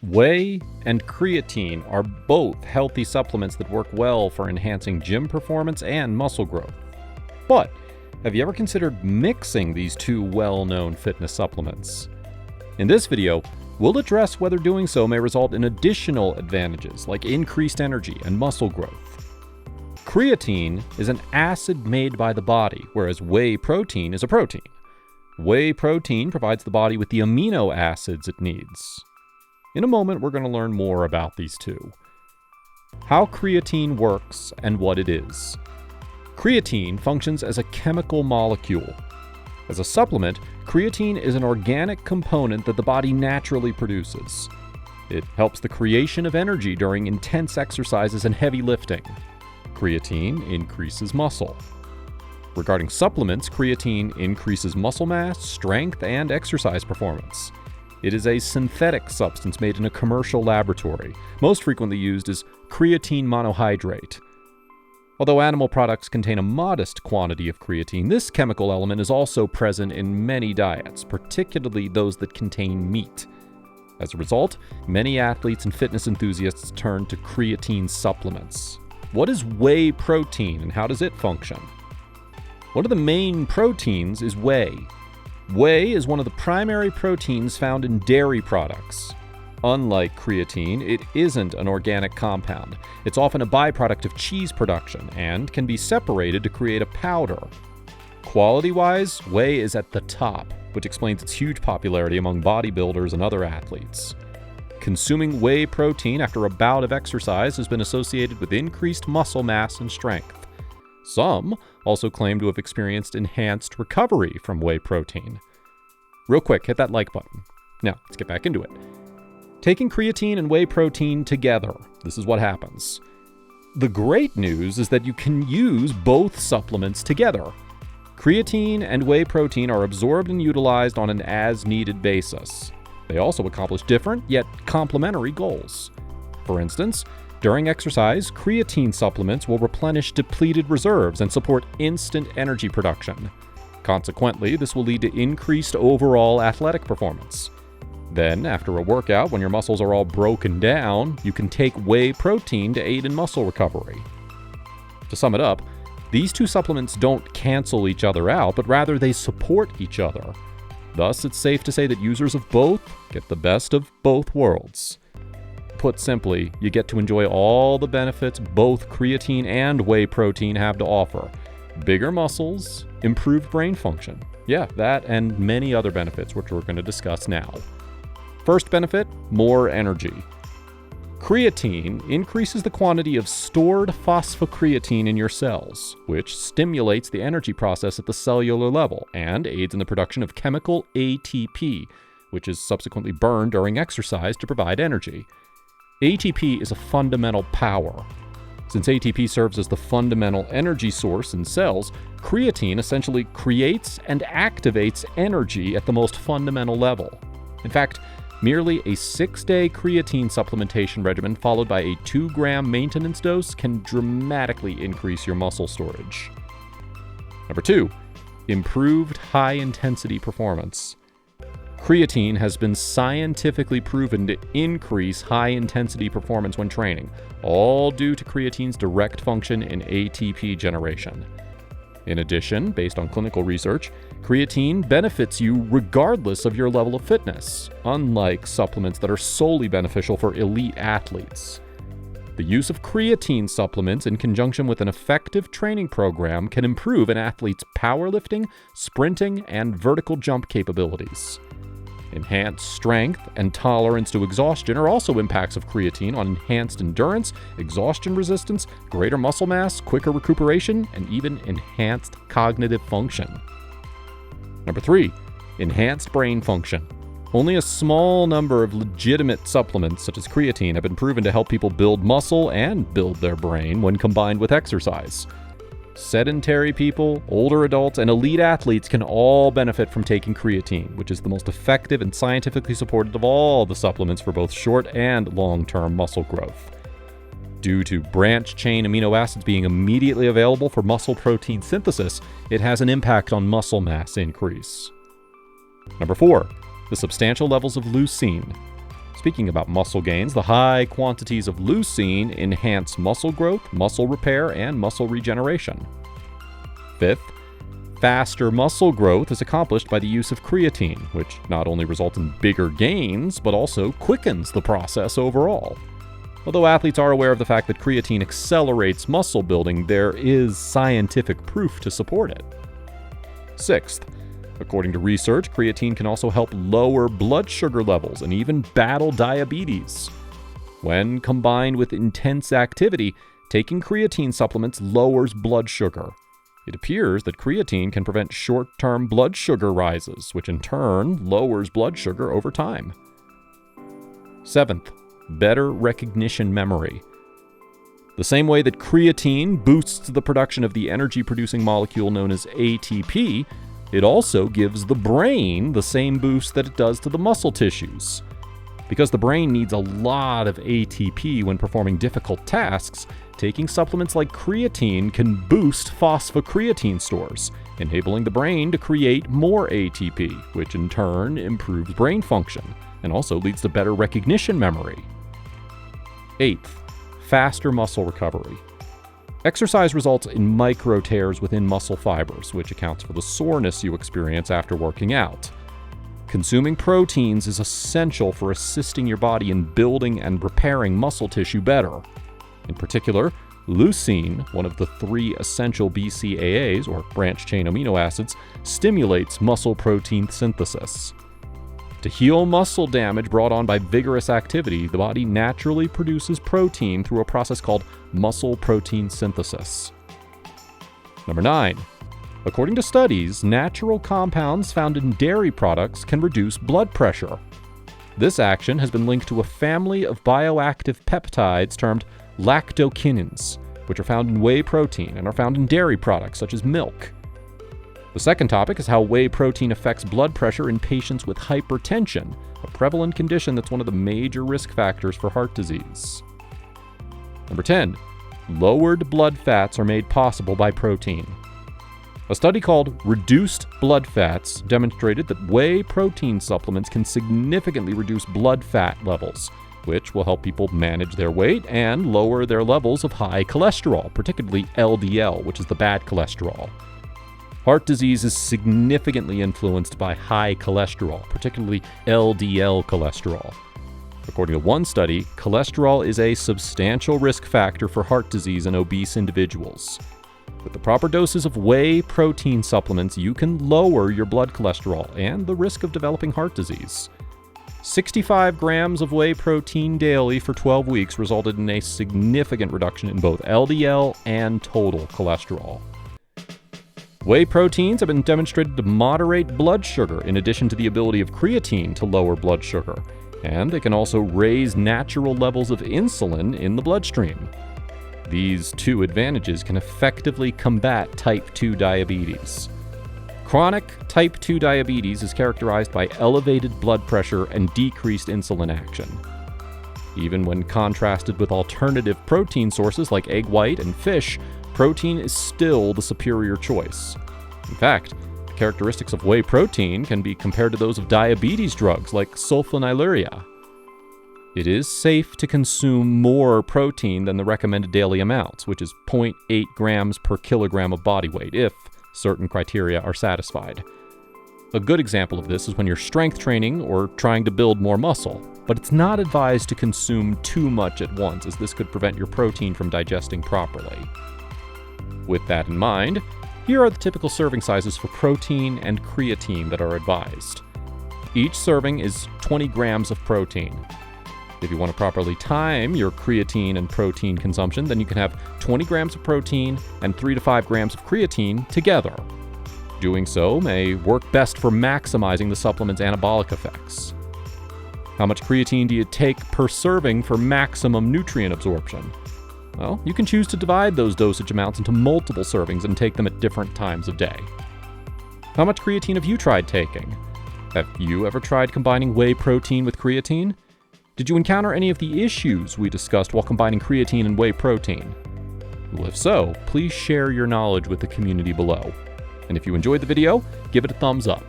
Whey and creatine are both healthy supplements that work well for enhancing gym performance and muscle growth. But have you ever considered mixing these two well-known fitness supplements? In this video, we'll address whether doing so may result in additional advantages like increased energy and muscle growth. Creatine is an acid made by the body, whereas whey protein is a protein. Whey protein provides the body with the amino acids it needs. In a moment, we're going to learn more about these two. How creatine works and what it is. Creatine functions as a chemical molecule. As a supplement, creatine is an organic component that the body naturally produces. It helps the creation of energy during intense exercises and heavy lifting. Creatine increases muscle. Regarding supplements, creatine increases muscle mass, strength, and exercise performance. It is a synthetic substance made in a commercial laboratory. Most frequently used is creatine monohydrate. Although animal products contain a modest quantity of creatine, this chemical element is also present in many diets, particularly those that contain meat. As a result, many athletes and fitness enthusiasts turn to creatine supplements. What is whey protein and how does it function? One of the main proteins is whey. Whey is one of the primary proteins found in dairy products. Unlike creatine, it isn't an organic compound. It's often a byproduct of cheese production and can be separated to create a powder. Quality-wise, whey is at the top, which explains its huge popularity among bodybuilders and other athletes. Consuming whey protein after a bout of exercise has been associated with increased muscle mass and strength. Some also claim to have experienced enhanced recovery from whey protein. Real quick, hit that like button. Now, let's get back into it. Taking creatine and whey protein together, this is what happens. The great news is that you can use both supplements together. Creatine and whey protein are absorbed and utilized on an as-needed basis. They also accomplish different, yet complementary goals. For instance, during exercise, creatine supplements will replenish depleted reserves and support instant energy production. Consequently, this will lead to increased overall athletic performance. Then, after a workout, when your muscles are all broken down, you can take whey protein to aid in muscle recovery. To sum it up, these two supplements don't cancel each other out, but rather they support each other. Thus, it's safe to say that users of both get the best of both worlds. Put simply, you get to enjoy all the benefits both creatine and whey protein have to offer. Bigger muscles, improved brain function. Yeah, that and many other benefits, which we're going to discuss now. First benefit, more energy. Creatine increases the quantity of stored phosphocreatine in your cells, which stimulates the energy process at the cellular level and aids in the production of chemical ATP, which is subsequently burned during exercise to provide energy. ATP is a fundamental power. Since ATP serves as the fundamental energy source in cells, creatine essentially creates and activates energy at the most fundamental level. In fact, merely a 6-day creatine supplementation regimen followed by a 2-gram maintenance dose can dramatically increase your muscle storage. Number 2, improved high-intensity performance. Creatine has been scientifically proven to increase high-intensity performance when training, all due to creatine's direct function in ATP generation. In addition, based on clinical research, creatine benefits you regardless of your level of fitness, unlike supplements that are solely beneficial for elite athletes. The use of creatine supplements in conjunction with an effective training program can improve an athlete's powerlifting, sprinting, and vertical jump capabilities. Enhanced strength and tolerance to exhaustion are also impacts of creatine on enhanced endurance, exhaustion resistance, greater muscle mass, quicker recuperation, and even enhanced cognitive function. Number 3, enhanced brain function. Only a small number of legitimate supplements, such as creatine, have been proven to help people build muscle and build their brain when combined with exercise. Sedentary people, older adults, and elite athletes can all benefit from taking creatine, which is the most effective and scientifically supported of all the supplements for both short and long-term muscle growth. Due to branched-chain amino acids being immediately available for muscle protein synthesis, it has an impact on muscle mass increase. Number 4, the substantial levels of leucine. Speaking about muscle gains, the high quantities of leucine enhance muscle growth, muscle repair, and muscle regeneration. Fifth, faster muscle growth is accomplished by the use of creatine, which not only results in bigger gains, but also quickens the process overall. Although athletes are aware of the fact that creatine accelerates muscle building, there is scientific proof to support it. Sixth, according to research, creatine can also help lower blood sugar levels and even battle diabetes. When combined with intense activity, taking creatine supplements lowers blood sugar. It appears that creatine can prevent short-term blood sugar rises, which in turn lowers blood sugar over time. Seventh, better recognition memory. The same way that creatine boosts the production of the energy-producing molecule known as ATP, it also gives the brain the same boost that it does to the muscle tissues. Because the brain needs a lot of ATP when performing difficult tasks, taking supplements like creatine can boost phosphocreatine stores, enabling the brain to create more ATP, which in turn improves brain function and also leads to better recognition memory. Eighth, faster muscle recovery. Exercise results in micro tears within muscle fibers, which accounts for the soreness you experience after working out. Consuming proteins is essential for assisting your body in building and repairing muscle tissue better. In particular, leucine, one of the 3 essential BCAAs, or branch-chain amino acids, stimulates muscle protein synthesis. To heal muscle damage brought on by vigorous activity, the body naturally produces protein through a process called muscle protein synthesis. Number 9. According to studies, natural compounds found in dairy products can reduce blood pressure. This action has been linked to a family of bioactive peptides termed lactokinins, which are found in whey protein and are found in dairy products such as milk. The second topic is how whey protein affects blood pressure in patients with hypertension, a prevalent condition that's one of the major risk factors for heart disease. Number 10. Lowered blood fats are made possible by protein. A study called Reduced Blood Fats demonstrated that whey protein supplements can significantly reduce blood fat levels, which will help people manage their weight and lower their levels of high cholesterol, particularly LDL, which is the bad cholesterol. Heart disease is significantly influenced by high cholesterol, particularly LDL cholesterol. According to one study, cholesterol is a substantial risk factor for heart disease in obese individuals. With the proper doses of whey protein supplements, you can lower your blood cholesterol and the risk of developing heart disease. 65 grams of whey protein daily for 12 weeks resulted in a significant reduction in both LDL and total cholesterol. Whey proteins have been demonstrated to moderate blood sugar in addition to the ability of creatine to lower blood sugar, and they can also raise natural levels of insulin in the bloodstream. These 2 advantages can effectively combat type 2 diabetes. Chronic type 2 diabetes is characterized by elevated blood pressure and decreased insulin action. Even when contrasted with alternative protein sources like egg white and fish, protein is still the superior choice. In fact, the characteristics of whey protein can be compared to those of diabetes drugs like sulfonylurea. It is safe to consume more protein than the recommended daily amounts, which is 0.8 grams per kilogram of body weight, if certain criteria are satisfied. A good example of this is when you're strength training or trying to build more muscle, but it's not advised to consume too much at once, as this could prevent your protein from digesting properly. With that in mind, here are the typical serving sizes for protein and creatine that are advised. Each serving is 20 grams of protein. If you want to properly time your creatine and protein consumption, then you can have 20 grams of protein and 3 to 5 grams of creatine together. Doing so may work best for maximizing the supplement's anabolic effects. How much creatine do you take per serving for maximum nutrient absorption? Well, you can choose to divide those dosage amounts into multiple servings and take them at different times of day. How much creatine have you tried taking? Have you ever tried combining whey protein with creatine? Did you encounter any of the issues we discussed while combining creatine and whey protein? Well, if so, please share your knowledge with the community below. And if you enjoyed the video, give it a thumbs up.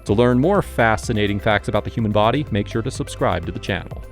To learn more fascinating facts about the human body, make sure to subscribe to the channel.